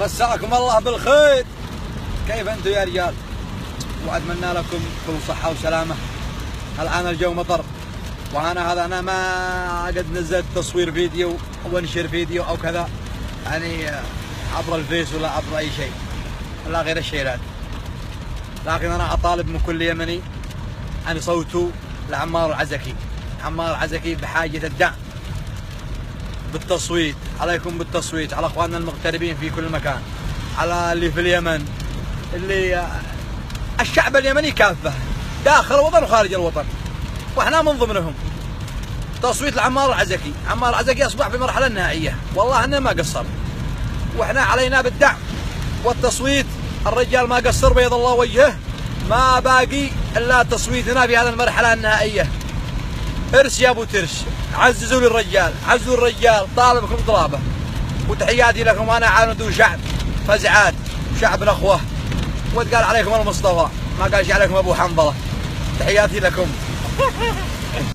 مساكم الله بالخير. كيف انتم يا رجال؟ واتمنى لكم كل صحة وسلامة. الان الجو مطر، وانا ما قد نزلت تصوير فيديو وانشر فيديو او كذا يعني عبر الفيس ولا عبر اي شيء، لا غير الشيلات. لكن انا اطالب من كل يمني ان يصوتوا لعمار العزكي. عمار العزكي بحاجة الدعم بالتصويت. عليكم بالتصويت على اخواننا المغتربين في كل مكان، على اللي في اليمن، اللي الشعب اليمني كافة داخل الوطن وخارج الوطن، واحنا من ضمنهم. تصويت لعمار العزكي. عمار العزكي اصبح في المرحلة النهائية، والله انه ما قصر، واحنا علينا بالدعم والتصويت. الرجال ما قصر بيض الله وجهه، ما باقي الا تصويتنا في هذه المرحلة النهائية. ارس يا ابو ترس، عززوا للرجال، عززوا الرجال، طالبكم طلابه. وتحياتي لكم، انا عاند شعب فزعات، شعب الاخوه، وتقال عليكم المصطفى، ما قالش عليكم ابو حنظله. تحياتي لكم.